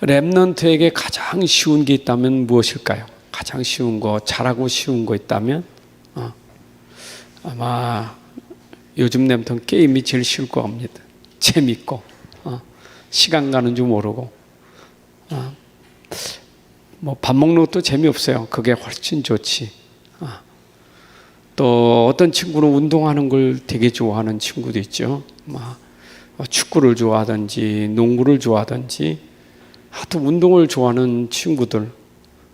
렘넌트에게 가장 쉬운 게 있다면 무엇일까요? 가장 쉬운 거, 잘하고 쉬운 거 있다면 아마 요즘 렘넌트 게임이 제일 쉬울 것 같습니다. 재밌고 시간 가는 줄 모르고 뭐 밥 먹는 것도 재미없어요. 그게 훨씬 좋지. 또 어떤 친구는 운동하는 걸 되게 좋아하는 친구도 있죠. 축구를 좋아하든지 농구를 좋아하든지 하여튼 운동을 좋아하는 친구들,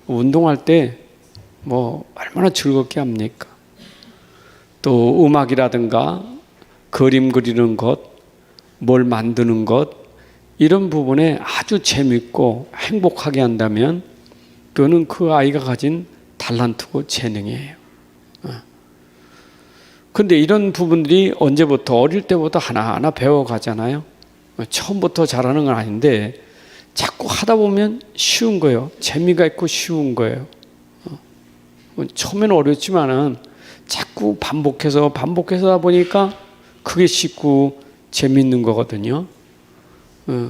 운동할 때 뭐 얼마나 즐겁게 합니까? 또 음악이라든가 그림 그리는 것, 뭘 만드는 것, 이런 부분에 아주 재밌고 행복하게 한다면 그거는 그 아이가 가진 탤런트고 재능이에요. 근데 이런 부분들이 언제부터, 어릴 때부터 하나하나 배워가잖아요. 처음부터 잘하는 건 아닌데 자꾸 하다 보면 쉬운 거예요. 재미가 있고 쉬운 거예요. 처음에는 어렵지만은 자꾸 반복해서 하다 보니까 그게 쉽고 재밌는 거거든요.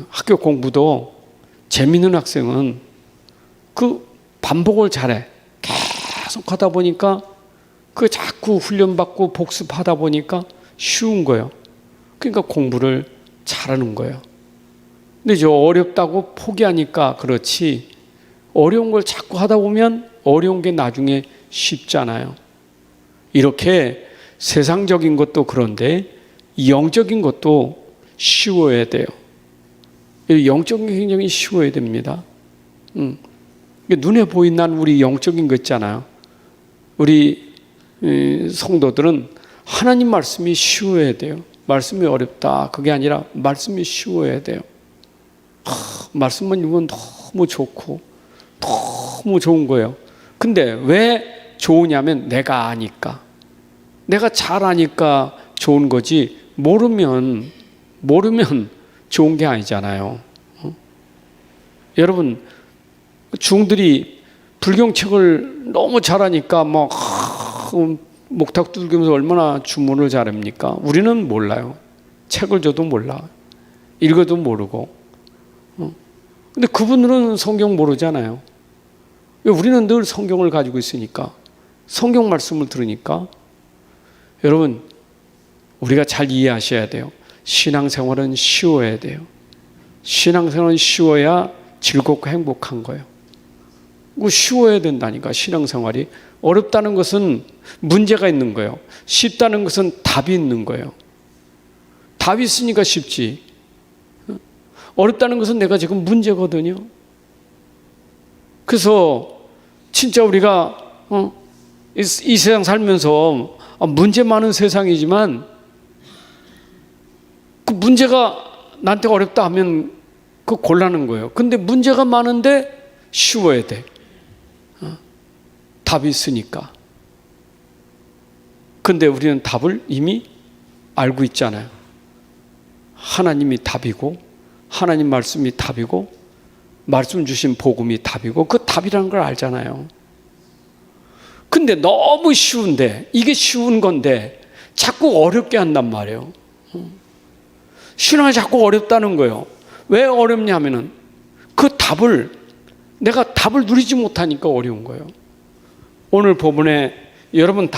학교 공부도 재밌는 학생은 그 반복을 잘해. 계속 하다 보니까 그 자꾸 훈련받고 복습하다 보니까 쉬운 거예요. 그러니까 공부를 잘하는 거예요. 근데 저 어렵다고 포기하니까 그렇지, 어려운 걸 자꾸 하다 보면 어려운 게 나중에 쉽잖아요. 이렇게 세상적인 것도 그런데 영적인 것도 쉬워야 돼요. 영적인 게 굉장히 쉬워야 됩니다. 눈에 보이는 우리 영적인 거 있잖아요. 우리 성도들은 하나님 말씀이 쉬워야 돼요. 말씀이 어렵다 그게 아니라 말씀이 쉬워야 돼요. 말씀만 읽으면 너무 좋고 너무 좋은 거예요. 근데 왜 좋으냐면 내가 아니까, 내가 잘 아니까 좋은 거지, 모르면 좋은 게 아니잖아요. 여러분, 중들이 불경책을 너무 잘하니까 막 목탁 두들기면서 얼마나 주문을 잘합니까? 우리는 몰라요. 책을 줘도 몰라. 읽어도 모르고. 근데 그분들은 성경 모르잖아요. 우리는 늘 성경을 가지고 있으니까, 성경 말씀을 들으니까. 여러분, 우리가 잘 이해하셔야 돼요. 신앙생활은 쉬워야 돼요. 신앙생활은 쉬워야 즐겁고 행복한 거예요. 쉬워야 된다니까. 신앙생활이 어렵다는 것은 문제가 있는 거예요. 쉽다는 것은 답이 있는 거예요. 답이 있으니까 쉽지. 어렵다는 것은 내가 지금 문제거든요. 그래서 진짜 우리가 이 세상 살면서 문제 많은 세상이지만 그 문제가 나한테 어렵다 하면 그 곤란한 거예요. 근데 문제가 많은데 쉬워야 돼. 답이 있으니까. 근데 우리는 답을 이미 알고 있잖아요. 하나님이 답이고, 하나님 말씀이 답이고, 말씀 주신 복음이 답이고, 그 답이라는 걸 알잖아요. 근데 너무 쉬운데, 이게 쉬운 건데 자꾸 어렵게 한단 말이에요. 신앙이 자꾸 어렵다는 거예요. 왜 어렵냐면은 내가 답을 누리지 못하니까 어려운 거예요. 오늘 본문에 여러분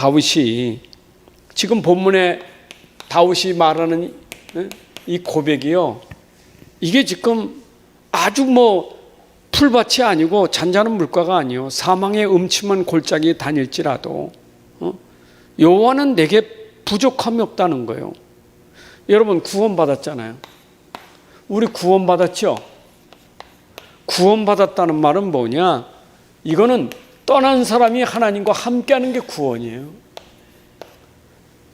지금 본문에 다윗이 말하는 이 고백이요, 이게 지금 아주 풀밭이 아니고 잔잔한 물가가 아니요, 사망의 음침한 골짜기에 다닐지라도 여호와는 내게 부족함이 없다는 거예요. 여러분, 구원받았잖아요. 우리 구원받았죠? 구원받았다는 말은 뭐냐? 이거는 떠난 사람이 하나님과 함께하는 게 구원이에요.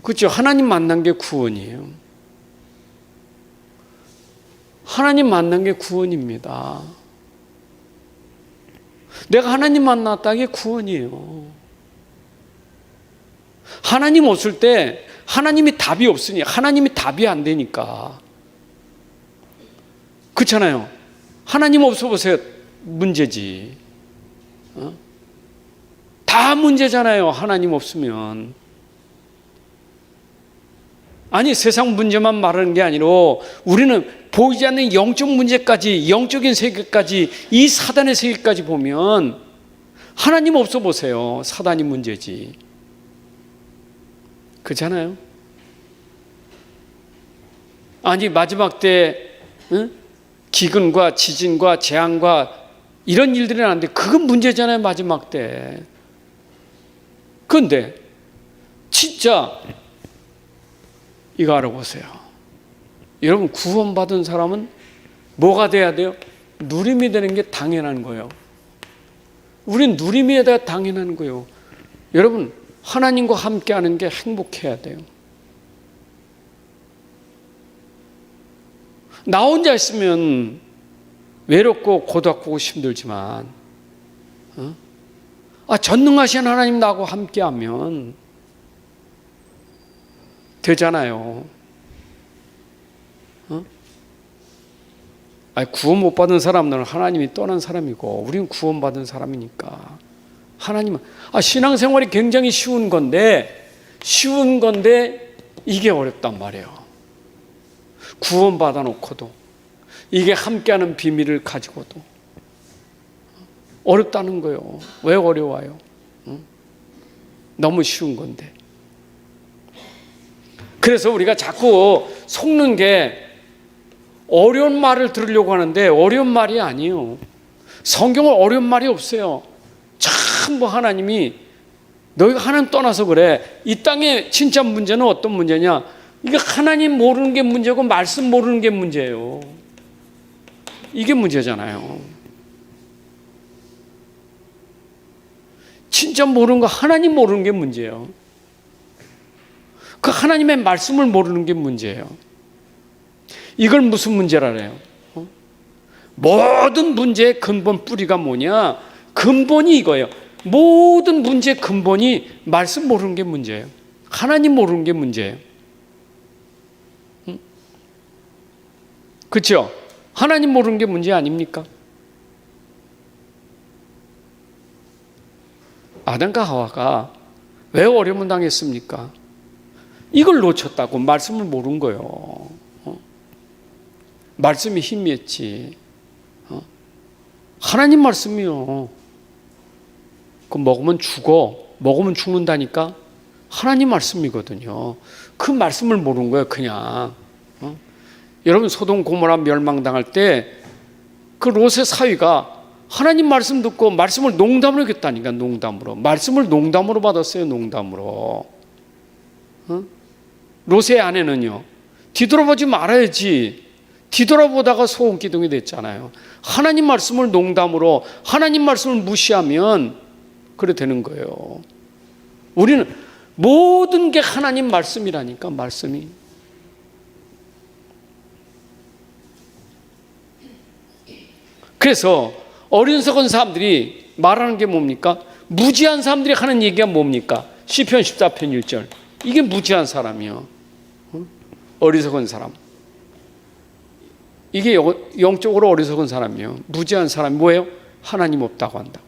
그렇죠? 하나님 만난 게 구원이에요. 하나님 만난 게 구원입니다. 내가 하나님 만났다는 게 구원이에요. 하나님 없을 때 하나님이 답이 없으니, 하나님이 답이 안 되니까. 그렇잖아요. 하나님 없어 보세요. 문제지. 다 문제잖아요. 하나님 없으면. 아니 세상 문제만 말하는 게 아니라 우리는 보이지 않는 영적 문제까지, 영적인 세계까지, 이 사단의 세계까지 보면 하나님 없어 보세요. 사단이 문제지. 그렇잖아요. 아니 마지막 때 기근과 지진과 재앙과 이런 일들이 나는데 그건 문제잖아요. 마지막 때. 그런데 진짜 이거 알아보세요. 여러분 구원받은 사람은 뭐가 돼야 돼요? 누림이 되는 게 당연한 거예요. 우린 누림에 대해 당연한 거예요. 여러분 하나님과 함께하는 게 행복해야 돼요. 나 혼자 있으면 외롭고 고독하고 힘들지만 전능하신 하나님 나하고 함께하면 되잖아요. 구원 못 받은 사람들은 하나님이 떠난 사람이고 우리는 구원받은 사람이니까 하나님은 신앙생활이 굉장히 쉬운 건데 이게 어렵단 말이에요. 구원받아 놓고도 이게 함께하는 비밀을 가지고도 어렵다는 거예요. 왜 어려워요? 너무 쉬운 건데. 그래서 우리가 자꾸 속는 게 어려운 말을 들으려고 하는데 어려운 말이 아니에요. 성경은 어려운 말이 없어요. 전부 하나님이 너희가 하나님 떠나서 그래. 이 땅의 진짜 문제는 어떤 문제냐? 이게 하나님 모르는 게 문제고 말씀 모르는 게 문제예요. 이게 문제잖아요. 진짜 모르는 거 하나님 모르는 게 문제예요. 그 하나님의 말씀을 모르는 게 문제예요. 이걸 무슨 문제라 그래요? 모든 문제의 근본 뿌리가 뭐냐? 근본이 이거예요. 모든 문제의 근본이 말씀 모르는 게 문제예요. 하나님 모르는 게 문제예요. 그렇죠? 하나님 모르는 게 문제 아닙니까? 아담과 하와가 왜 어려움을 당했습니까? 이걸 놓쳤다고. 말씀을 모른 거예요. 말씀이 희미했지. 하나님 말씀이요. 그 먹으면 죽어. 먹으면 죽는다니까. 하나님 말씀이거든요. 그 말씀을 모른 거예요. 그냥. 여러분 소돔 고모라 멸망당할 때 그 롯의 사위가 하나님 말씀 듣고 말씀을 농담으로 했다니까. 농담으로. 말씀을 농담으로 받았어요. 농담으로. 롯의 아내는요. 뒤돌아보지 말아야지. 뒤돌아보다가 소금기둥이 됐잖아요. 하나님 말씀을 농담으로, 하나님 말씀을 무시하면 그래 되는 거예요. 우리는 모든 게 하나님 말씀이라니까. 말씀이. 그래서 어리석은 사람들이 말하는 게 뭡니까? 무지한 사람들이 하는 얘기가 뭡니까? 시편 14편 1절. 이게 무지한 사람이요. 어리석은 사람. 이게 영적으로 어리석은 사람이요. 무지한 사람이 뭐예요? 하나님 없다고 한다.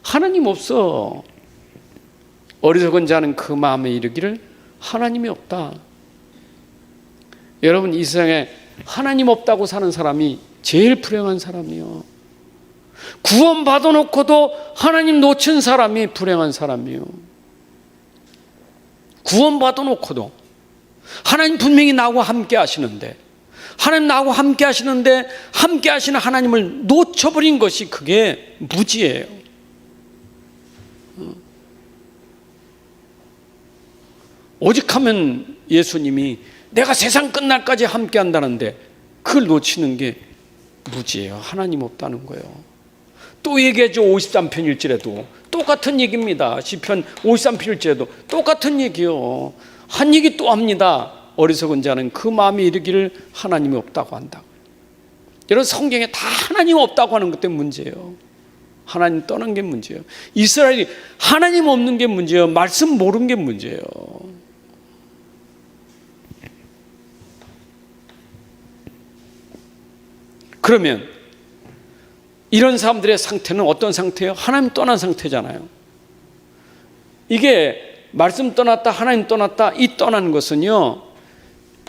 하나님 없어. 어리석은 자는 그 마음에 이르기를 하나님이 없다. 여러분 이 세상에 하나님 없다고 사는 사람이 제일 불행한 사람이요. 구원 받아놓고도 하나님 놓친 사람이 불행한 사람이요. 구원 받아놓고도 하나님 분명히 나하고 함께 하시는데, 하나님 나하고 함께 하시는데 함께 하시는 하나님을 놓쳐버린 것이 그게 무지예요. 오직하면 예수님이 내가 세상 끝날까지 함께 한다는데 그걸 놓치는 게 무지예요. 하나님 없다는 거예요. 또 얘기하죠. 53편 1절에도 똑같은 얘기입니다. 시편 53편 1절에도 똑같은 얘기요. 한 얘기 또 합니다. 어리석은 자는 그 마음에 이르기를 하나님이 없다고 한다. 여러분 성경에 다 하나님 없다고 하는 것 때문에 문제예요. 하나님 떠난 게 문제예요. 이스라엘이 하나님 없는 게 문제예요. 말씀 모르는 게 문제예요. 그러면 이런 사람들의 상태는 어떤 상태예요? 하나님 떠난 상태잖아요. 이게 말씀 떠났다, 하나님 떠났다, 이 떠난 것은요,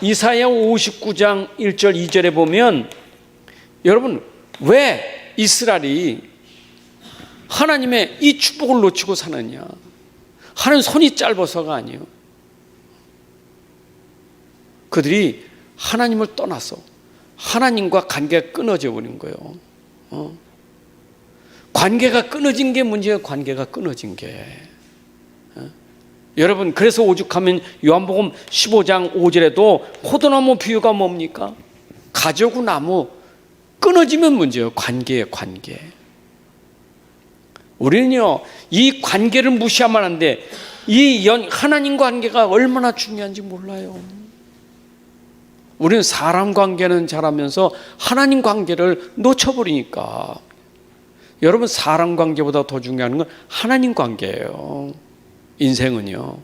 이사야 59장 1절 2절에 보면, 여러분 왜 이스라엘이 하나님의 이 축복을 놓치고 사느냐? 하나님 손이 짧아서가 아니에요. 그들이 하나님을 떠나서 하나님과 관계가 끊어져 버린 거예요. 관계가 끊어진 게 문제예요. 관계가 끊어진 게. 여러분, 그래서 오죽하면 요한복음 15장 5절에도 포도나무 비유가 뭡니까? 가지고 나무 끊어지면 문제예요. 관계예요. 관계. 우리는요, 이 관계를 무시하면 안 돼. 하나님과 관계가 얼마나 중요한지 몰라요. 우리는 사람 관계는 잘하면서 하나님 관계를 놓쳐버리니까. 여러분, 사람 관계보다 더 중요한 건 하나님 관계예요. 인생은요,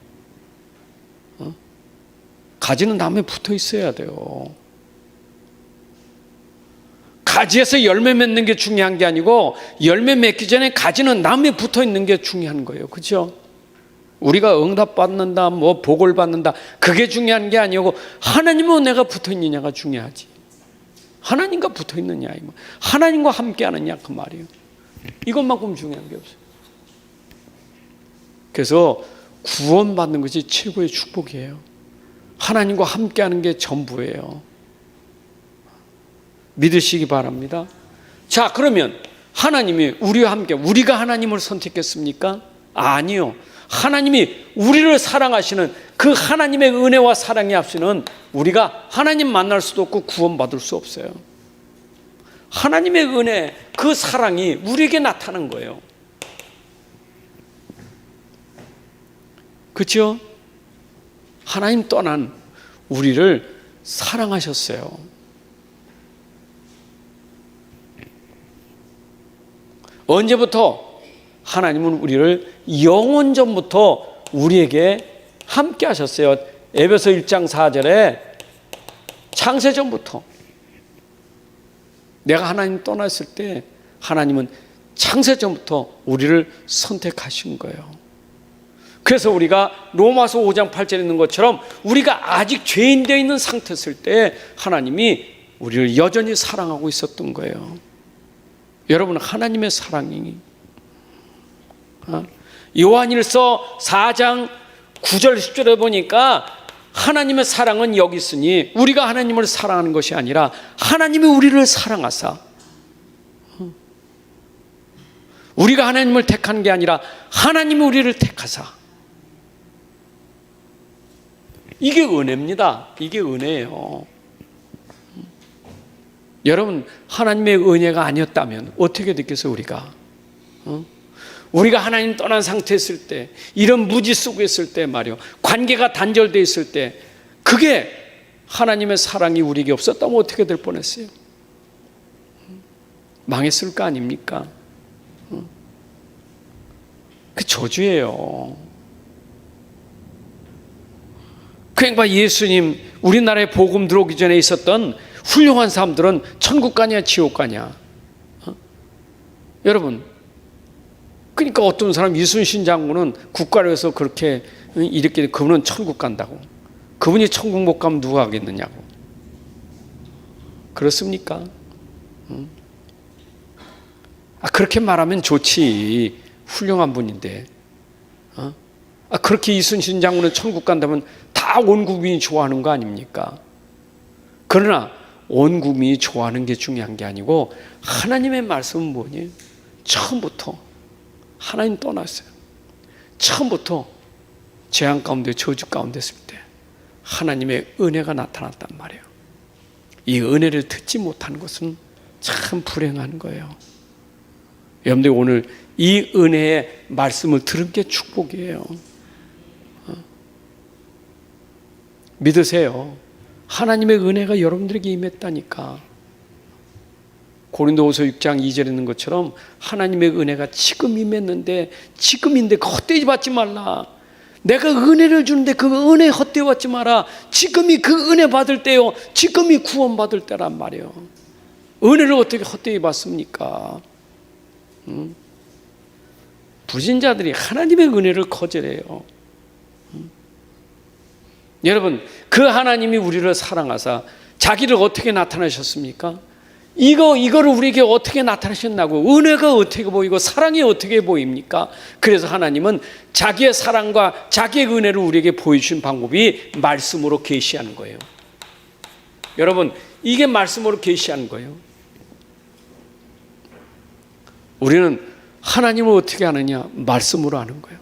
가지는 나무에 붙어 있어야 돼요. 가지에서 열매 맺는 게 중요한 게 아니고, 열매 맺기 전에 가지는 나무에 붙어 있는 게 중요한 거예요. 그렇죠? 우리가 응답받는다, 뭐 복을 받는다, 그게 중요한 게 아니고 하나님은 내가 붙어 있느냐가 중요하지. 하나님과 붙어 있느냐, 하나님과 함께 하느냐, 그 말이에요. 이것만큼 중요한 게 없어요. 그래서 구원받는 것이 최고의 축복이에요. 하나님과 함께 하는 게 전부예요. 믿으시기 바랍니다. 자, 그러면 하나님이 우리와 함께, 우리가 하나님을 선택했습니까? 아니요. 하나님이 우리를 사랑하시는 그 하나님의 은혜와 사랑이 없이는 우리가 하나님 만날 수도 없고 구원받을 수 없어요. 하나님의 은혜, 그 사랑이 우리에게 나타난 거예요. 그렇죠? 하나님 떠난 우리를 사랑하셨어요. 언제부터? 하나님은 우리를 영원 전부터 우리에게 함께 하셨어요. 에베소 1장 4절에 창세 전부터. 내가 하나님 떠났을 때 하나님은 창세 전부터 우리를 선택하신 거예요. 그래서 우리가 로마서 5장 8절에 있는 것처럼 우리가 아직 죄인 되어 있는 상태였을 때 하나님이 우리를 여전히 사랑하고 있었던 거예요. 여러분, 하나님의 사랑이 요한일서 4장 9절 10절에 보니까 하나님의 사랑은 여기 있으니 우리가 하나님을 사랑하는 것이 아니라 하나님이 우리를 사랑하사, 우리가 하나님을 택한 게 아니라 하나님이 우리를 택하사. 이게 은혜입니다. 이게 은혜예요. 여러분, 하나님의 은혜가 아니었다면 어떻게 됐겠어요? 우리가 하나님 떠난 상태였을 때, 이런 무지 속에 있을 때 말이요, 관계가 단절되어 있을 때, 그게 하나님의 사랑이 우리에게 없었다면 어떻게 될 뻔했어요? 망했을 거 아닙니까? 그 저주예요. 그러니까 예수님, 우리나라에 복음 들어오기 전에 있었던 훌륭한 사람들은 천국 가냐 지옥 가냐. 여러분, 그러니까 어떤 사람, 이순신 장군은 국가로서 그렇게 이렇게, 그분은 천국 간다고. 그분이 천국 못 가면 누가 가겠느냐고. 그렇습니까? 그렇게 말하면 좋지. 훌륭한 분인데. 그렇게 이순신 장군은 천국 간다면 다 온 국민이 좋아하는 거 아닙니까? 그러나 온 국민이 좋아하는 게 중요한 게 아니고 하나님의 말씀은 뭐니? 처음부터 하나님 떠났어요. 처음부터 재앙 가운데, 저주 가운데 있을 때 하나님의 은혜가 나타났단 말이에요. 이 은혜를 듣지 못하는 것은 참 불행한 거예요. 여러분들, 오늘 이 은혜의 말씀을 들은 게 축복이에요. 믿으세요. 하나님의 은혜가 여러분들에게 임했다니까. 고린도후서 6장 2절에 있는 것처럼 하나님의 은혜가 지금 임했는데, 지금인데 헛되이 받지 말라. 내가 은혜를 주는데 그 은혜 헛되이 받지 마라. 지금이 그 은혜 받을 때요, 지금이 구원 받을 때란 말이에요. 은혜를 어떻게 헛되이 받습니까? 불신자들이 하나님의 은혜를 거절해요. 여러분, 그 하나님이 우리를 사랑하사 자기를 어떻게 나타내셨습니까? 이거를 우리에게 어떻게 나타내셨나고? 은혜가 어떻게 보이고 사랑이 어떻게 보입니까? 그래서 하나님은 자기의 사랑과 자기의 은혜를 우리에게 보여주신 방법이 말씀으로 계시하는 거예요. 여러분, 이게 말씀으로 계시하는 거예요. 우리는 하나님을 어떻게 아느냐? 말씀으로 아는 거예요.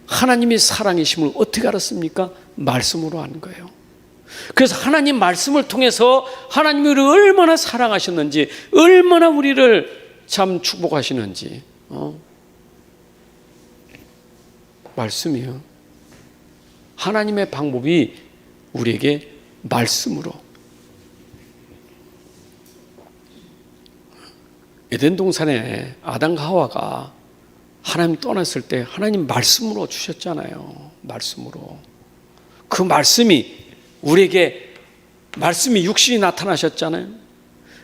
하나님이 사랑이심을 어떻게 알았습니까? 말씀으로 아는 거예요. 그래서 하나님 말씀을 통해서 하나님이 우리를 얼마나 사랑하셨는지, 얼마나 우리를 참 축복하시는지, 말씀이요. 하나님의 방법이 우리에게 말씀으로. 에덴 동산에 아담과 하와가 하나님 떠났을 때 하나님 말씀으로 주셨잖아요. 말씀으로. 그 말씀이 우리에게 말씀이 육신이 나타나셨잖아요.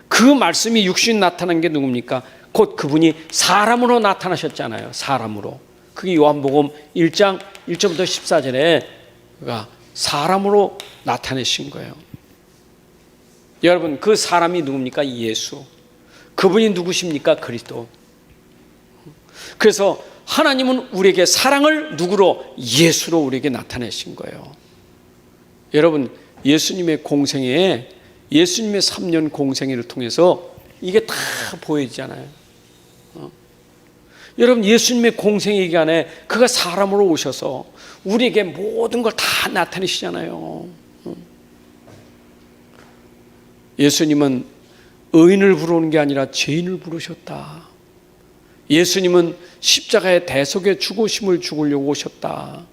그 말씀이 육신이 나타난 게 누굽니까? 곧 그분이 사람으로 나타나셨잖아요. 사람으로. 그게 요한복음 1장 1절부터 14절에 그가 사람으로 나타내신 거예요. 여러분, 그 사람이 누굽니까? 예수. 그분이 누구십니까? 그리스도. 그래서 하나님은 우리에게 사랑을 누구로? 예수로 우리에게 나타내신 거예요. 여러분, 예수님의 공생애에, 예수님의 3년 공생애를 통해서 이게 다 보여지잖아요. 여러분, 예수님의 공생애 기간에 그가 사람으로 오셔서 우리에게 모든 걸 다 나타내시잖아요. 예수님은 의인을 부르는 게 아니라 죄인을 부르셨다. 예수님은 십자가의 대속의 죽으심을 죽으려고 오셨다.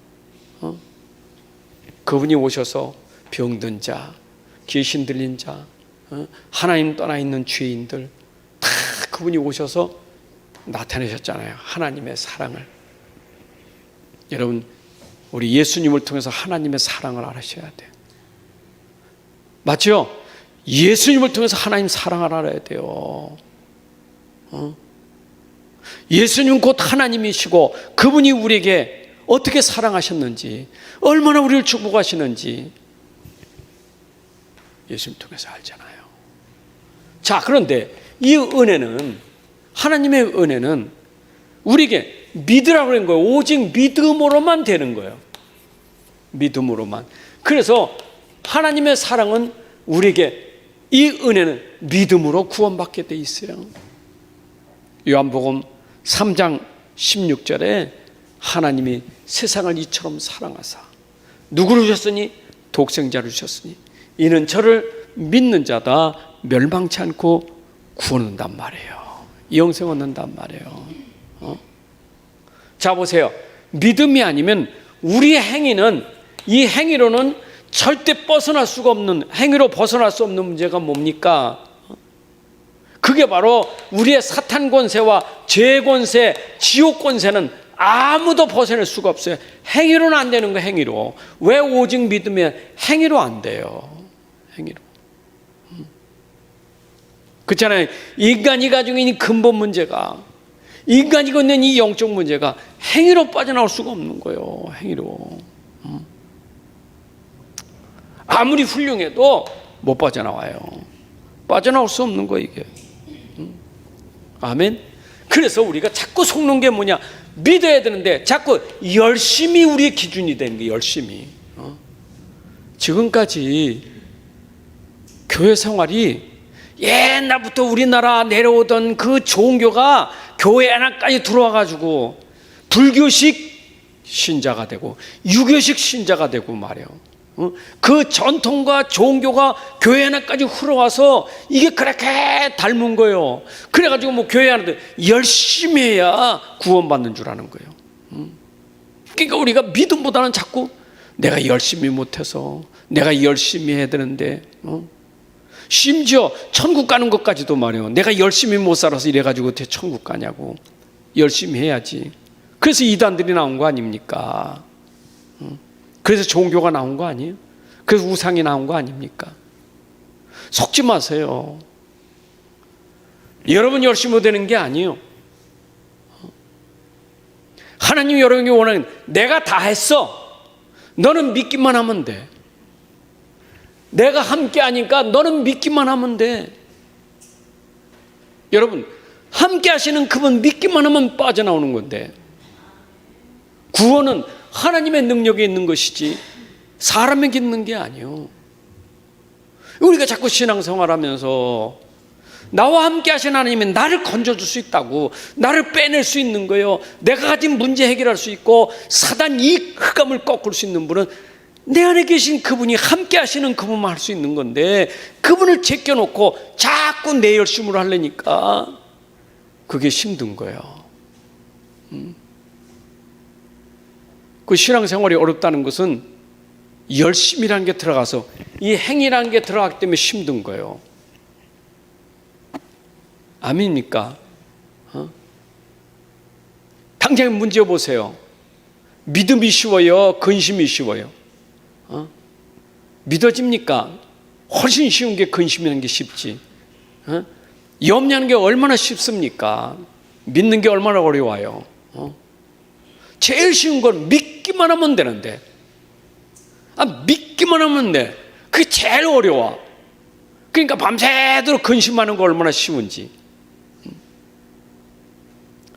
그분이 오셔서 병든 자, 귀신 들린 자, 하나님 떠나 있는 죄인들 다 그분이 오셔서 나타내셨잖아요. 하나님의 사랑을. 여러분, 우리 예수님을 통해서 하나님의 사랑을 알으셔야 돼요. 맞죠? 예수님을 통해서 하나님 사랑을 알아야 돼요. 예수님은 곧 하나님이시고 그분이 우리에게 어떻게 사랑하셨는지, 얼마나 우리를 축복하시는지 예수님 통해서 알잖아요. 자, 그런데 이 은혜는, 하나님의 은혜는 우리에게 믿으라고 하는 거예요. 오직 믿음으로만 되는 거예요. 믿음으로만. 그래서 하나님의 사랑은 우리에게, 이 은혜는 믿음으로 구원받게 돼 있어요. 요한복음 3장 16절에 하나님이 세상을 이처럼 사랑하사 누구를 주셨으니? 독생자를 주셨으니 이는 저를 믿는 자다 멸망치 않고 구원 얻는단 말이에요. 영생 얻는단 말이에요. 자, 보세요. 믿음이 아니면 우리의 행위는, 이 행위로는 절대 벗어날 수가 없는, 행위로 벗어날 수 없는 문제가 뭡니까? 그게 바로 우리의 사탄 권세와 죄 권세, 지옥 권세는 아무도 벗어날 수가 없어요. 행위로는 안 되는 거예요. 행위로. 왜 오직 믿으면 행위로 안 돼요. 행위로. 그렇잖아요. 인간이 가지고 있는 근본 문제가, 인간이 갖고 있는 이 영적 문제가 행위로 빠져나올 수가 없는 거예요. 행위로. 아무리 훌륭해도 못 빠져나와요. 빠져나올 수 없는 거예요, 이게. 아멘. 그래서 우리가 자꾸 속는 게 뭐냐? 믿어야 되는데 자꾸 열심히 우리의 기준이 되는 거예요. 열심히. 지금까지 교회 생활이 옛날부터 우리나라 내려오던 그 종교가 교회 안까지 들어와가지고 불교식 신자가 되고 유교식 신자가 되고 말이에요. 그 전통과 종교가 교회 안까지 흘러와서 이게 그렇게 닮은 거예요. 그래가지고 뭐 교회 안에 열심히 해야 구원받는 줄 아는 거예요. 그러니까 우리가 믿음보다는 자꾸 내가 열심히 못해서, 내가 열심히 해야 되는데, 심지어 천국 가는 것까지도 말이에요. 내가 열심히 못 살아서 이래가지고 어떻게 천국 가냐고. 열심히 해야지. 그래서 이단들이 나온 거 아닙니까? 그래서 종교가 나온 거 아니에요? 그래서 우상이 나온 거 아닙니까? 속지 마세요. 여러분 열심히 되는 게 아니에요. 하나님 여러분이 원하는, 내가 다 했어, 너는 믿기만 하면 돼. 내가 함께 하니까 너는 믿기만 하면 돼. 여러분, 함께 하시는 그분 믿기만 하면 빠져나오는 건데, 구원은 하나님의 능력에 있는 것이지 사람에게 있는 게 아니에요. 우리가 자꾸 신앙생활하면서 나와 함께 하신 하나님은 나를 건져줄 수 있다고, 나를 빼낼 수 있는 거예요. 내가 가진 문제 해결할 수 있고 사단 이 흑암을 꺾을 수 있는 분은 내 안에 계신 그분이 함께 하시는 그분만 할 수 있는 건데, 그분을 제껴놓고 자꾸 내 열심으로 하려니까 그게 힘든 거예요. 그 신앙생활이 어렵다는 것은 열심이라는 게 들어가서, 이 행위라는 게 들어가기 때문에 힘든 거예요. 아멘입니까? 당장 문제 보세요. 믿음이 쉬워요? 근심이 쉬워요? 믿어집니까? 훨씬 쉬운 게 근심이라는 게 쉽지. 염려하는 게 얼마나 쉽습니까? 믿는 게 얼마나 어려워요. 제일 쉬운 건 믿기만 하면 되는데, 믿기만 하면 돼. 그게 제일 어려워. 그러니까 밤새도록 근심하는 거 얼마나 쉬운지.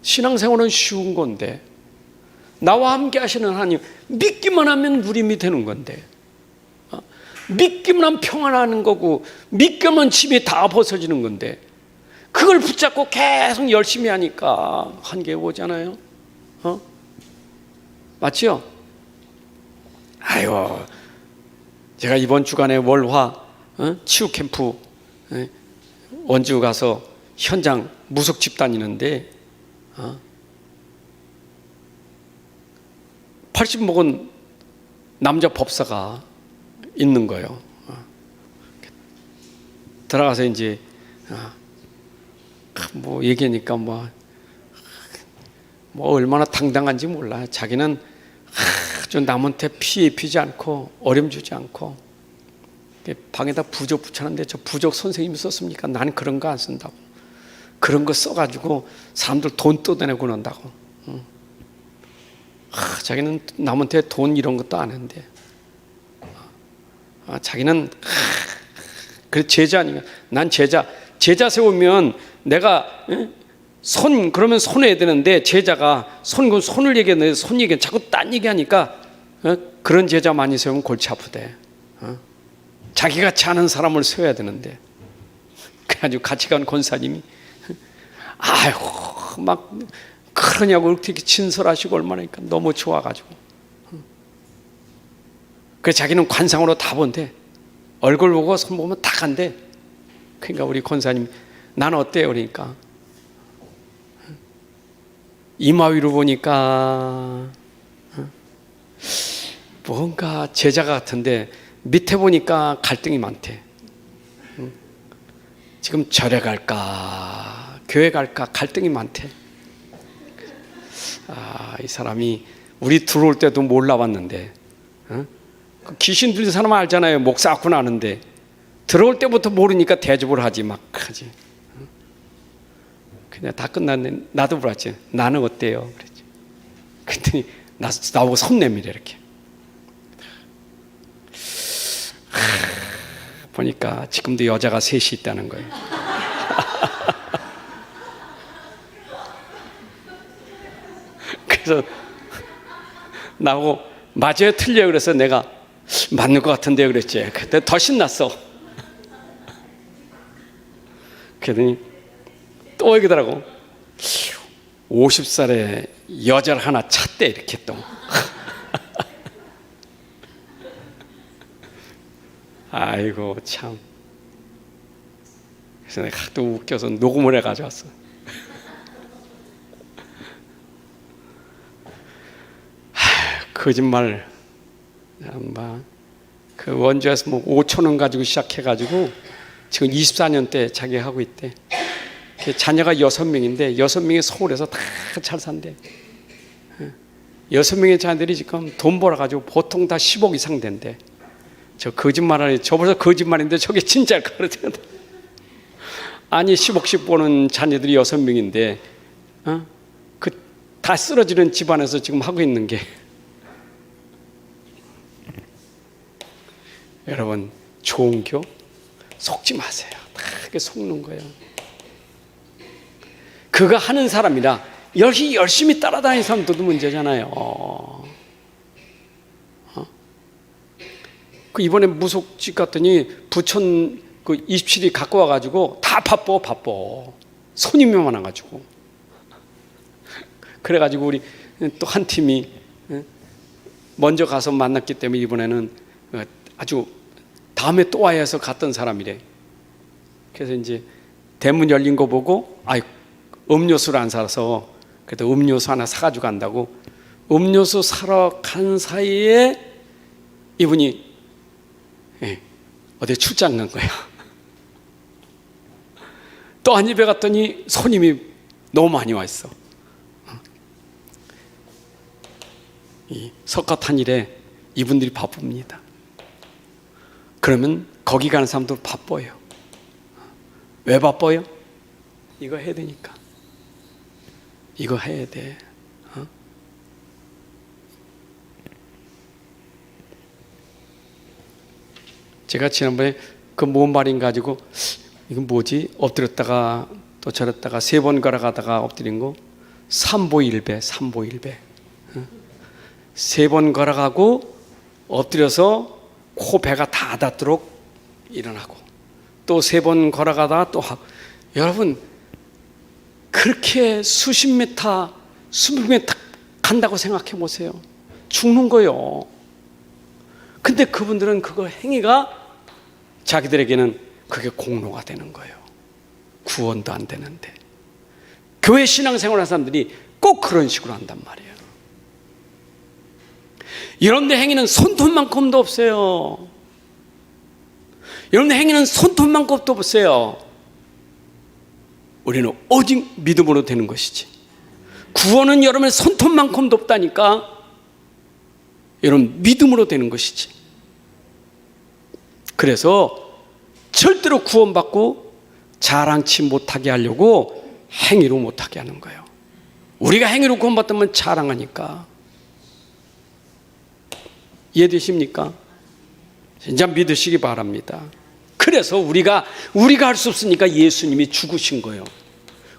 신앙생활은 쉬운 건데, 나와 함께 하시는 하나님 믿기만 하면 누림이 되는 건데, 믿기만 하면 평안하는 거고, 믿기만 하면 짐이 다 벗어지는 건데, 그걸 붙잡고 계속 열심히 하니까 한계에 오잖아요. 맞죠? 아유, 제가 이번 주간에 월화 치유 캠프 원주 가서 현장 무속집 다니는데, 80 먹은 남자 법사가 있는 거예요. 들어가서 이제 뭐 얘기하니까 뭐 얼마나 당당한지 몰라. 자기는 아주 남한테 피해 입히지 않고 어려움 주지 않고 방에다 부적 붙여놨는데, 저 부적 선생님이 썼습니까? 나는 그런 거 안 쓴다고. 그런 거 써가지고 사람들 돈 뜯어내고 난다고. 자기는 남한테 돈 이런 것도 안 했는데, 자기는 그래 제자 아니면, 난 제자 세우면 내가 그러면 손해야 되는데, 제자가 손을 얘기했는데 손 얘기 자꾸 딴 얘기하니까 그런 제자 많이 세우면 골치 아프대. 자기같이 하는 사람을 세워야 되는데, 그래가지고 같이 간 권사님이 아유 막 그러냐고 이렇게 진설하시고 얼마나니까 너무 좋아가지고, 그래서 자기는 관상으로 다 본대. 얼굴 보고 손 보면 다 간대. 그러니까 우리 권사님, 나는 어때요? 그러니까 이마 위로 보니까 뭔가 제자 같은데, 밑에 보니까 갈등이 많대. 지금 절에 갈까 교회 갈까 갈등이 많대. 이 사람이 우리 들어올 때도 몰라봤는데, 귀신 들린 사람 알잖아요. 목사 갖고는 아는데 들어올 때부터 모르니까 대접을 하지 막 하지. 그냥 다 끝났는데 나도 물었지. 나는 어때요? 그랬지. 그랬더니 나보고 손 내밀어 이렇게. 보니까 지금도 여자가 셋이 있다는 거예요. 그래서 나하고 맞아요 틀려요 그래서 내가 맞는 것 같은데요 그랬지. 그때 더 신났어. 그러더니 또 얘기더라고. 50살에 여자를 하나 찾대 이렇게 또. 아이고 참. 그래서 내가 또 웃겨서 녹음을 해 가져왔어. 거짓말. 그 원주에서 뭐 5천 원 가지고 시작해가지고 지금 24년 때 자기 하고 있대. 자녀가 6명인데 6명이 서울에서 다 잘 산대. 6명의 자녀들이 지금 돈 벌어가지고 보통 다 10억 이상 된대. 저 거짓말하니 저 벌써 거짓말인데 저게 진짜일까 그러더니 아니 10억씩 버는 자녀들이 6명인데 그 다 쓰러지는 집안에서 지금 하고 있는 게. 여러분 종교 속지 마세요. 다 이렇게 속는 거예요. 그거 하는 사람이라 열심히 따라다니는 사람들도 문제잖아요. 그 이번에 무속집 갔더니 부천 그 27이 갖고 와가지고 다 바빠. 손님이 많아가지고. 그래가지고 우리 또 한 팀이 먼저 가서 만났기 때문에 이번에는 아주 다음에 또 와야 해서 갔던 사람이래. 그래서 이제 대문 열린 거 보고 음료수를 안 사서 그래도 음료수 하나 사가지고 간다고 음료수 사러 간 사이에 이분이 어디 출장 간 거야. 또 한 집에 갔더니 손님이 너무 많이 와 있어. 이 석가탄일에 이분들이 바쁩니다. 그러면 거기 가는 사람도 바빠요. 왜 바빠요? 이거 해야 되니까. 이거 해야 돼. 제가 지난번에 그 뭔 말인 가지고 이건 뭐지? 엎드렸다가 또 저랬다가 3번 걸어가다가 엎드린 거 삼보일배. 3번 걸어가고 엎드려서 코 배가 다 닿도록 일어나고 또 3번 걸어가다가 또 하고. 여러분 그렇게 수십 미터 수백 미터 간다고 생각해 보세요. 죽는 거요. 근데 그분들은 그거 행위가 자기들에게는 그게 공로가 되는 거예요. 구원도 안 되는데. 교회 신앙생활 하는 사람들이 꼭 그런 식으로 한단 말이에요. 여러분들 행위는 손톱만큼도 없어요. 여러분들 행위는 손톱만큼도 없어요. 우리는 오직 믿음으로 되는 것이지. 구원은 여러분의 손톱만큼도 없다니까. 여러분 믿음으로 되는 것이지. 그래서 절대로 구원받고 자랑치 못하게 하려고 행위로 못하게 하는 거예요. 우리가 행위로 구원받으면 자랑하니까. 이해되십니까? 진짜 믿으시기 바랍니다. 그래서 우리가 할 수 없으니까 예수님이 죽으신 거예요.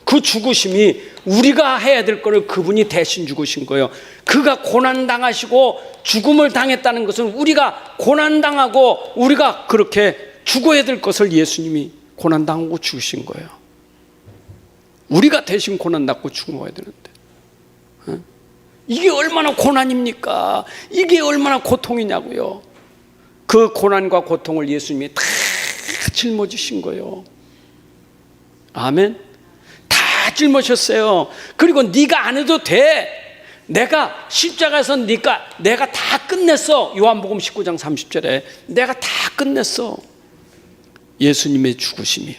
그 죽으심이 우리가 해야 될 거를 그분이 대신 죽으신 거예요. 그가 고난당하시고 죽음을 당했다는 것은 우리가 고난당하고 우리가 그렇게 죽어야 될 것을 예수님이 고난당하고 죽으신 거예요. 우리가 대신 고난당하고 죽어야 되는데. 이게 얼마나 고난입니까? 이게 얼마나 고통이냐고요. 그 고난과 고통을 예수님이 다 짊어지신 거예요. 아멘. 다 짊어졌어요. 그리고 네가 안 해도 돼. 내가 십자가에서 내가 다 끝냈어. 요한복음 19장 30절에 내가 다 끝냈어. 예수님의 죽으심이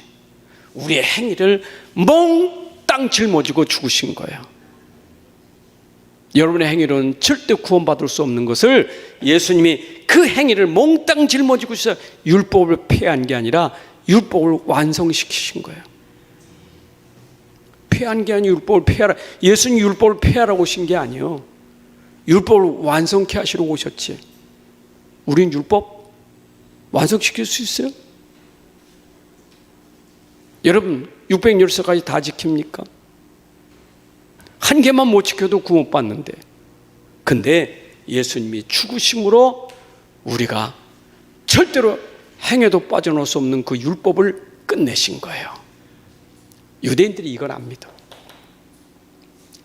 우리의 행위를 몽땅 짊어지고 죽으신 거예요. 여러분의 행위로는 절대 구원받을 수 없는 것을 예수님이 그 행위를 몽땅 짊어지고 율법을 폐한 게 아니라 율법을 완성시키신 거예요. 폐한 게 아니라 율법을 폐하라. 예수님 율법을 폐하라고 오신 게 아니에요. 율법을 완성케 하시러 오셨지. 우린 율법 완성시킬 수 있어요? 여러분 600열서까지 다 지킵니까? 한 개만 못 지켜도 구원받는데. 근데 예수님이 죽으심으로 우리가 절대로 행해도 빠져나올 수 없는 그 율법을 끝내신 거예요. 유대인들이 이걸 안 믿어.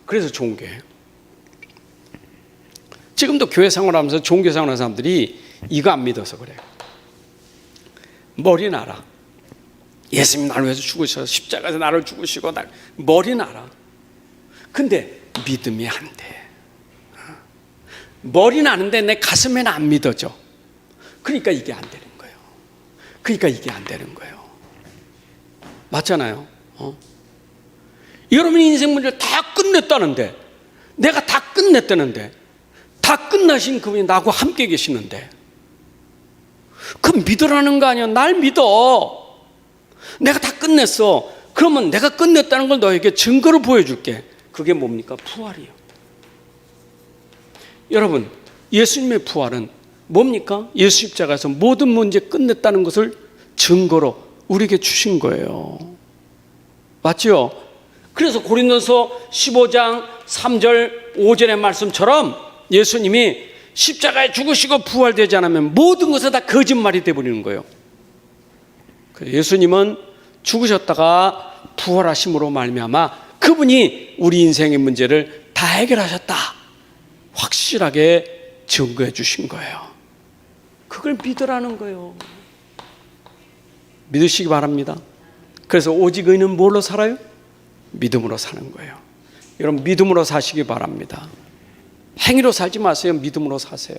그래서 종교예요. 지금도 교회 생활하면서 종교 생활하는 사람들이 이거 안 믿어서 그래요. 머리 나라. 예수님 나를 위해서 죽으셔서 십자가에서 나를 죽으시고 머리 나라. 근데 믿음이 안 돼. 머리 나는데 내 가슴에는 안 믿어져. 그러니까 이게 안 되는 거예요. 맞잖아요. 여러분이 인생 문제를 다 끝냈다는데, 내가 다 끝냈다는데, 다 끝나신 그분이 나하고 함께 계시는데, 그럼 믿으라는 거 아니야. 날 믿어. 내가 다 끝냈어. 그러면 내가 끝냈다는 걸 너에게 증거를 보여줄게. 그게 뭡니까? 부활이요. 여러분, 예수님의 부활은 뭡니까? 예수 십자가에서 모든 문제 끝냈다는 것을 증거로 우리에게 주신 거예요. 맞죠? 그래서 고린도서 15장 3절 5절의 말씀처럼 예수님이 십자가에 죽으시고 부활되지 않으면 모든 것은 다 거짓말이 되어버리는 거예요. 예수님은 죽으셨다가 부활하심으로 말미암아 그분이 우리 인생의 문제를 다 해결하셨다, 확실하게 증거해 주신 거예요. 그걸 믿으라는 거예요. 믿으시기 바랍니다. 그래서 오직 의인은 뭘로 살아요? 믿음으로 사는 거예요. 여러분, 믿음으로 사시기 바랍니다. 행위로 살지 마세요. 믿음으로 사세요.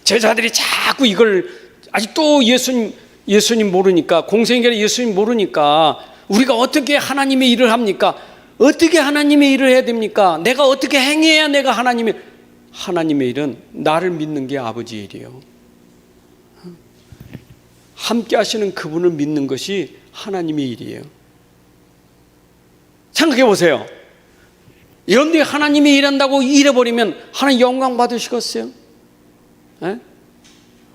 제자들이 자꾸 이걸 아직도 예수님 모르니까, 공생애를 예수님 모르니까 우리가 어떻게 하나님의 일을 합니까? 어떻게 하나님의 일을 해야 됩니까? 내가 어떻게 행해야 내가 하나님의 일은 나를 믿는 게 아버지 일이에요. 함께 하시는 그분을 믿는 것이 하나님의 일이에요. 생각해 보세요. 여러분들이 하나님이 일한다고 일해버리면 하나님 영광 받으시겠어요? 에?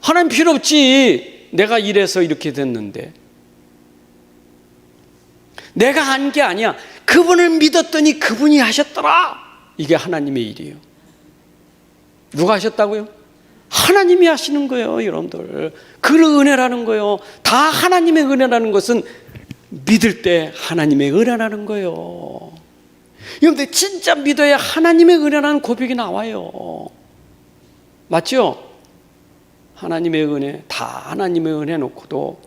하나님 필요 없지. 내가 일해서 이렇게 됐는데. 내가 한 게 아니야. 그분을 믿었더니 그분이 하셨더라. 이게 하나님의 일이에요. 누가 하셨다고요? 하나님이 하시는 거예요, 여러분들. 그 은혜라는 거예요. 다 하나님의 은혜라는 것은 믿을 때 하나님의 은혜라는 거예요. 여러분들 진짜 믿어야 하나님의 은혜라는 고백이 나와요. 맞죠? 하나님의 은혜, 다 하나님의 은혜 놓고도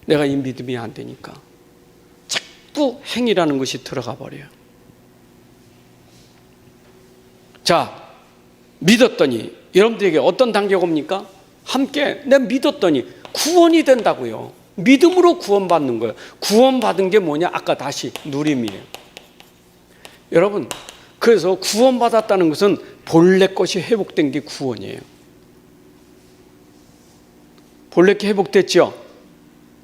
내가 이 믿음이 안 되니까 자꾸 행위라는 것이 들어가 버려요. 자, 믿었더니 여러분들에게 어떤 단계가 옵니까? 함께 내가 믿었더니 구원이 된다고요. 믿음으로 구원받는 거예요. 구원받은 게 뭐냐? 아까 다시 누림이에요. 여러분, 그래서 구원받았다는 것은 본래 것이 회복된 게 구원이에요. 본래 게 회복됐죠?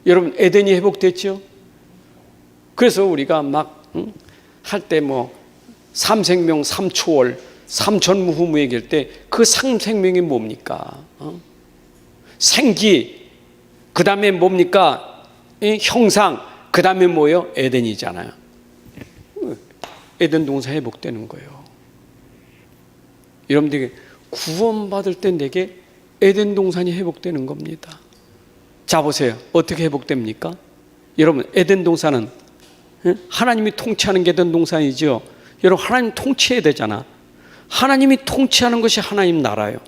여러분, 에덴이 회복됐죠? 그래서 우리가 막 할 때 뭐 삼생명 삼초월 삼천무후무 얘기할 때 그 삼생명이 뭡니까? 생기, 그 다음에 뭡니까? 형상, 그 다음에 뭐예요? 에덴이잖아요. 에덴 동산 회복되는 거예요. 여러분들에게 구원받을 때 내게 에덴 동산이 회복되는 겁니다. 자, 보세요. 어떻게 회복됩니까? 여러분, 에덴 동산은 하나님이 통치하는 게 에덴 동산이죠. 여러분, 하나님 통치해야 되잖아. 하나님이 통치하는 것이 하나님 나라예요.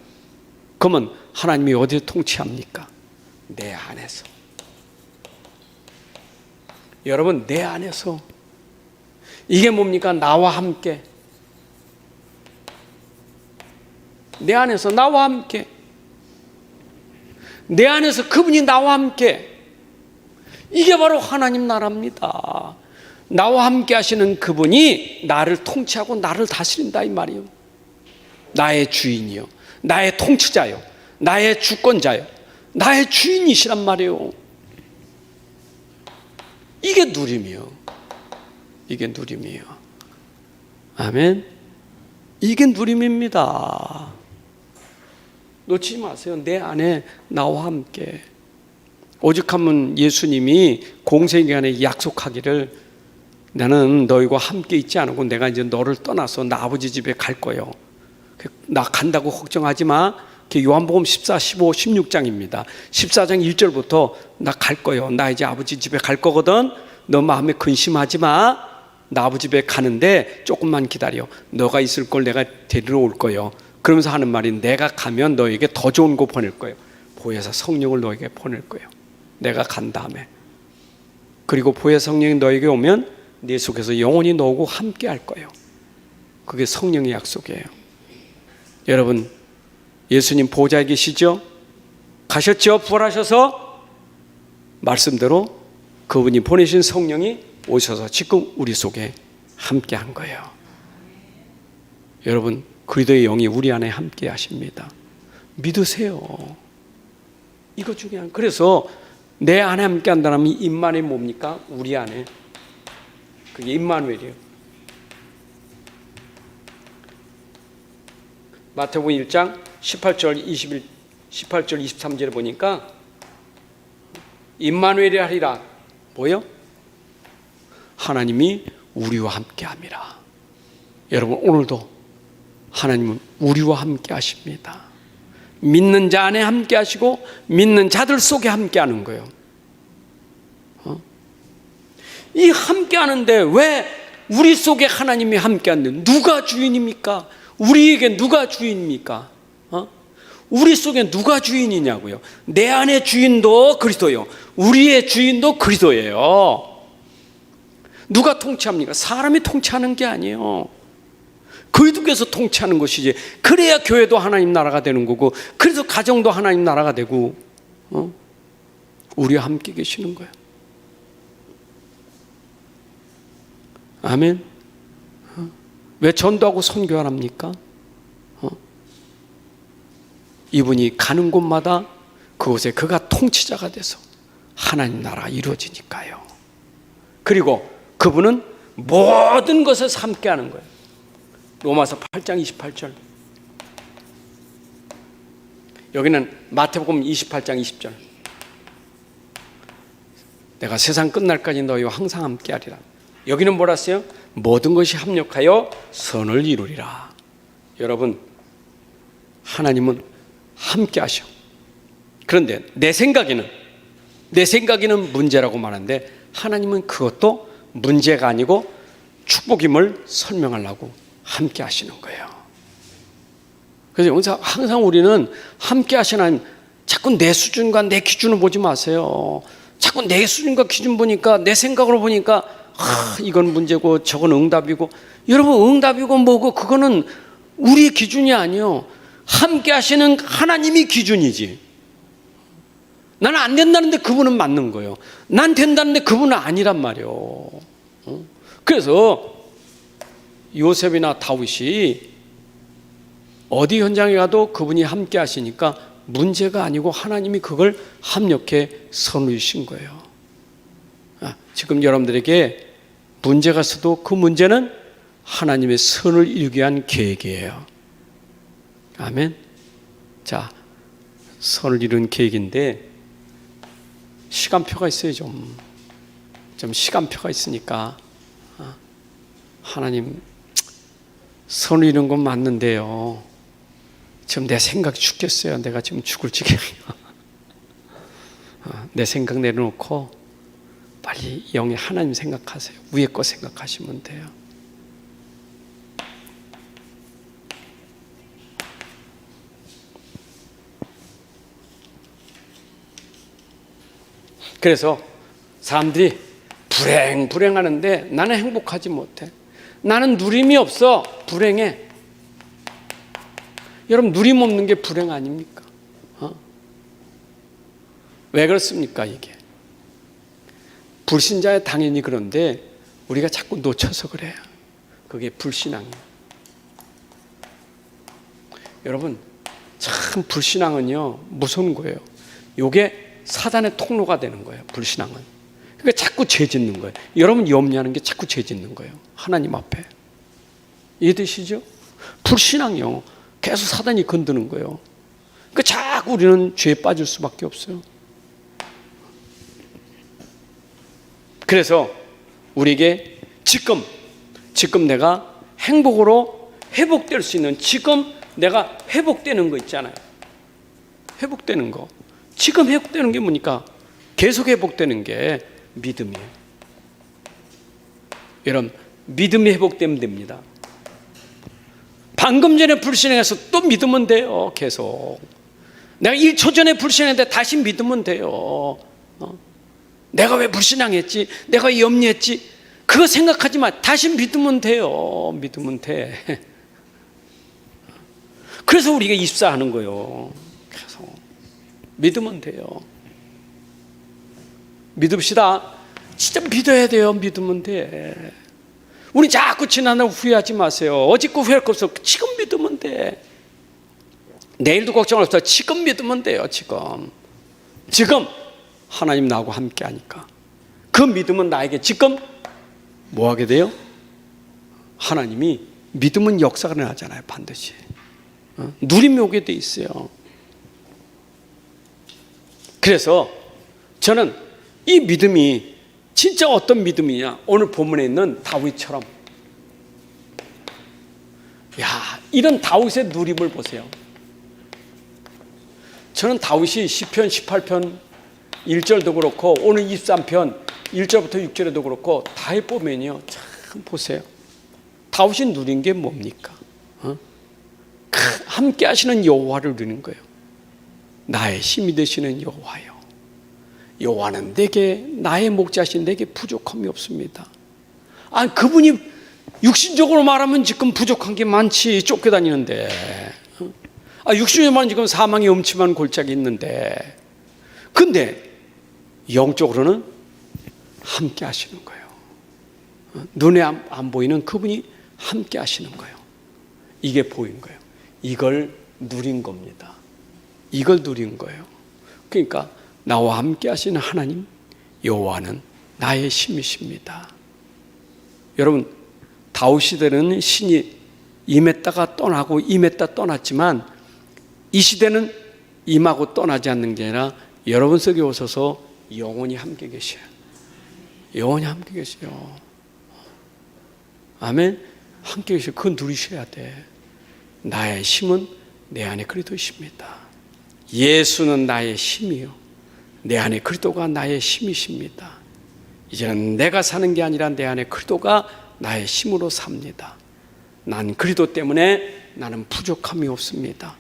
그러면 하나님이 어디에 통치합니까? 내 안에서. 여러분, 내 안에서. 이게 뭡니까? 나와 함께. 내 안에서 나와 함께. 내 안에서 그분이 나와 함께. 이게 바로 하나님 나라입니다. 나와 함께 하시는 그분이 나를 통치하고 나를 다스린다 이 말이에요. 나의 주인이요, 나의 통치자요, 나의 주권자요, 나의 주인이시란 말이에요. 이게 누림이요. 이게 누림이에요. 아멘. 이게 누림입니다. 놓치지 마세요. 내 안에 나와 함께. 오죽하면 예수님이 공생애간에 약속하기를 나는 너희와 함께 있지 않고 내가 이제 너를 떠나서 나 아버지 집에 갈 거예요. 나 간다고 걱정하지 마. 요한복음 14, 15, 16장입니다. 14장 1절부터 나 갈 거예요. 나 이제 아버지 집에 갈 거거든. 너 마음에 근심하지 마. 나 아버지 집에 가는데 조금만 기다려. 너가 있을 걸 내가 데리러 올 거예요. 그러면서 하는 말이 내가 가면 너에게 더 좋은 거 보낼 거예요. 보혜사 성령을 너에게 보낼 거예요. 내가 간 다음에. 그리고 보혜사 성령이 너에게 오면 네 속에서 영원히 너하고 함께 할 거예요. 그게 성령의 약속이에요. 여러분, 예수님 보좌에 계시죠? 가셨죠? 부활하셔서 말씀대로 그분이 보내신 성령이 오셔서 지금 우리 속에 함께 한 거예요. 여러분, 그리스도의 영이 우리 안에 함께 하십니다. 믿으세요. 이거 중요한. 그래서 내 안에 함께 한다면 임마누엘이 뭡니까? 우리 안에. 그게 임마누엘이에요. 마태복음 1장 18절 23절에 보니까 임마누엘이 하리라. 뭐요? 하나님이 우리와 함께 함이라. 여러분, 오늘도 하나님은 우리와 함께 하십니다. 믿는 자 안에 함께 하시고 믿는 자들 속에 함께 하는 거예요. 이 함께 하는데 왜 우리 속에 하나님이 함께 하는데 누가 주인입니까? 우리에게 누가 주인입니까? 우리 속에 누가 주인이냐고요? 내 안의 주인도 그리스도예요. 우리의 주인도 그리스도예요. 누가 통치합니까? 사람이 통치하는 게 아니에요. 그리스도께서 통치하는 것이지. 그래야 교회도 하나님 나라가 되는 거고, 그래서 가정도 하나님 나라가 되고, 우리와 함께 계시는 거예요. 아멘. 왜 전도하고 선교 안 합니까? 이분이 가는 곳마다 그곳에 그가 통치자가 돼서 하나님 나라가 이루어지니까요. 그리고 그분은 모든 것에서 함께 하는 거예요. 로마서 8장 28절. 여기는 마태복음 28장 20절. 내가 세상 끝날까지 너희와 항상 함께 하리라. 여기는 뭐라 했어요? 모든 것이 합력하여 선을 이루리라. 여러분, 하나님은 함께 하셔. 그런데 내 생각에는 문제라고 말하는데 하나님은 그것도 문제가 아니고 축복임을 설명하려고 함께 하시는 거예요. 그래서 항상 우리는 함께 하시는 하나님, 자꾸 내 수준과 내 기준을 보지 마세요. 자꾸 내 수준과 기준 보니까, 내 생각으로 보니까 이건 문제고 저건 응답이고. 여러분, 응답이고 뭐고 그거는 우리 기준이 아니요, 함께 하시는 하나님이 기준이지. 나는 안 된다는데 그분은 맞는 거예요. 난 된다는데 그분은 아니란 말이에요. 그래서 요셉이나 다윗이 어디 현장에 가도 그분이 함께 하시니까 문제가 아니고 하나님이 그걸 합력해 선을 주신 거예요. 지금 여러분들에게 문제가 있어도 그 문제는 하나님의 선을 이루기 위한 계획이에요. 아멘. 자, 선을 이루는 계획인데 시간표가 있어요. 좀 시간표가 있으니까 하나님, 선을 이루는 건 맞는데요, 지금 내 생각이 죽겠어요. 내가 지금 죽을 지경이야. 내 생각 내려놓고 빨리 영의 하나님 생각하세요. 위에 거 생각하시면 돼요. 그래서 사람들이 불행하는데 나는 행복하지 못해. 나는 누림이 없어. 불행해. 여러분, 누림 없는 게 불행 아닙니까? 왜 그렇습니까? 이게 불신자야 당연히 그런데 우리가 자꾸 놓쳐서 그래요. 그게 불신앙이에요. 여러분, 참 불신앙은요 무서운 거예요. 이게 사단의 통로가 되는 거예요. 불신앙은. 그러니까 자꾸 죄 짓는 거예요. 여러분 염려하는 게 자꾸 죄 짓는 거예요. 하나님 앞에. 이해되시죠? 불신앙이요, 계속 사단이 건드는 거예요. 그러니까 자꾸 우리는 죄에 빠질 수밖에 없어요. 그래서 우리에게 지금 내가 행복으로 회복될 수 있는, 지금 내가 회복되는 거 있잖아요. 회복되는 거. 지금 회복되는 게 뭡니까? 계속 회복되는 게 믿음이에요. 여러분, 믿음이 회복되면 됩니다. 방금 전에 불신해서 또 믿으면 돼요. 계속. 내가 1초 전에 불신했는데 다시 믿으면 돼요. 내가 왜 불신앙했지? 내가 왜 염려했지? 그거 생각하지 마. 다시 믿으면 돼요. 믿으면 돼. 그래서 우리가 입사하는 거예요. 계속 믿으면 돼요. 믿읍시다. 진짜 믿어야 돼요. 믿으면 돼. 우리 자꾸 지난날 후회하지 마세요. 어제 거 후회할 거 없어. 지금 믿으면 돼. 내일도 걱정 없어. 지금 믿으면 돼요. 지금 하나님 나하고 함께 하니까 그 믿음은 나에게 지금 뭐 하게 돼요? 하나님이 믿음은 역사가 일어나잖아요. 반드시. 누림이 오게 돼 있어요. 그래서 저는 이 믿음이 진짜 어떤 믿음이냐, 오늘 본문에 있는 다윗처럼, 이런 다윗의 누림을 보세요. 저는 다윗이 시편 18편 1절도 그렇고 오늘 23편 1절부터 6절에도 그렇고 다 보면요, 참 보세요. 다윗이 누린 게 뭡니까? 함께 하시는 여호와를 누리는 거예요. 나의 힘이 되시는 여호와요, 여호와는 내게, 나의 목자신 내게 부족함이 없습니다. 그분이 육신적으로 말하면 지금 부족한 게 많지, 쫓겨다니는데, 육신적으로 말하면 지금 사망의 음침한 골짜기 있는데, 근데 영적으로는 함께 하시는 거예요. 눈에 안 보이는 그분이 함께 하시는 거예요. 이게 보인 거예요. 이걸 누린 겁니다. 이걸 누린 거예요. 그러니까 나와 함께 하시는 하나님 여호와는 나의 힘이십니다. 여러분, 다윗 시대는 신이 임했다가 떠나고 임했다 떠났지만, 이 시대는 임하고 떠나지 않는 게 아니라 여러분 속에 오셔서 영원히 함께 계셔요. 영원히 함께 계세요. 아멘. 함께 계셔. 그건 누리셔야 돼. 나의 힘은 내 안에 그리스도이십니다. 예수는 나의 힘이요, 내 안에 그리스도가 나의 힘이십니다. 이제는 내가 사는 게 아니라 내 안에 그리스도가 나의 힘으로 삽니다. 난 그리스도 때문에 나는 부족함이 없습니다.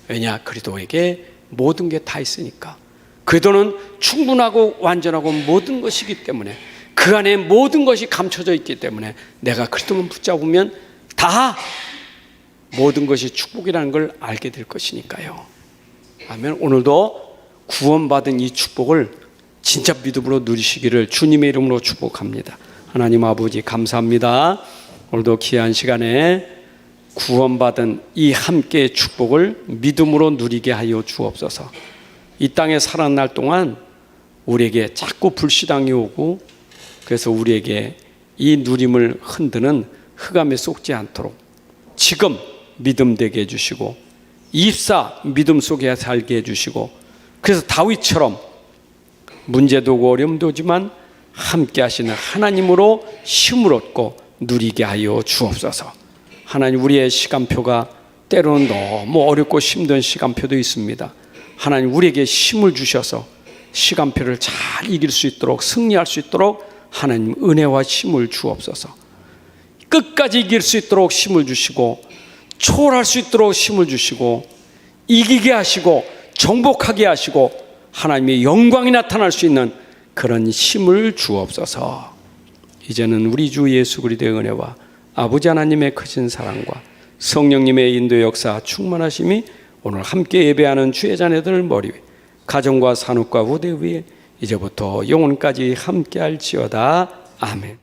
왜냐? 그리스도에게 모든 게 다 있으니까. 그리스도는 충분하고 완전하고 모든 것이기 때문에, 그 안에 모든 것이 감춰져 있기 때문에 내가 그리스도만 붙잡으면 다 모든 것이 축복이라는 걸 알게 될 것이니까요. 아멘. 오늘도 구원받은 이 축복을 진짜 믿음으로 누리시기를 주님의 이름으로 축복합니다. 하나님 아버지 감사합니다. 오늘도 귀한 시간에 구원받은 이 함께의 축복을 믿음으로 누리게 하여 주옵소서. 이 땅에 살아날 동안 우리에게 자꾸 불신앙이 오고, 그래서 우리에게 이 누림을 흔드는 흑암에 쏙지 않도록 지금 믿음 되게 해주시고, 입사 믿음 속에 살게 해주시고, 그래서 다윗처럼 문제도 오고 어려움도 오지만 함께 하시는 하나님으로 힘을 얻고 누리게 하여 주옵소서. 하나님, 우리의 시간표가 때로는 너무 어렵고 힘든 시간표도 있습니다. 하나님, 우리에게 힘을 주셔서 시간표를 잘 이길 수 있도록, 승리할 수 있도록 하나님 은혜와 힘을 주옵소서. 끝까지 이길 수 있도록 힘을 주시고, 초월할 수 있도록 힘을 주시고, 이기게 하시고 정복하게 하시고 하나님의 영광이 나타날 수 있는 그런 힘을 주옵소서. 이제는 우리 주 예수 그리스도의 은혜와 아버지 하나님의 크신 사랑과 성령님의 인도 역사 충만하심이 오늘 함께 예배하는 주의 자녀들 머리 위, 가정과 산업과 무대 위에 이제부터 영원까지 함께할지어다. 아멘.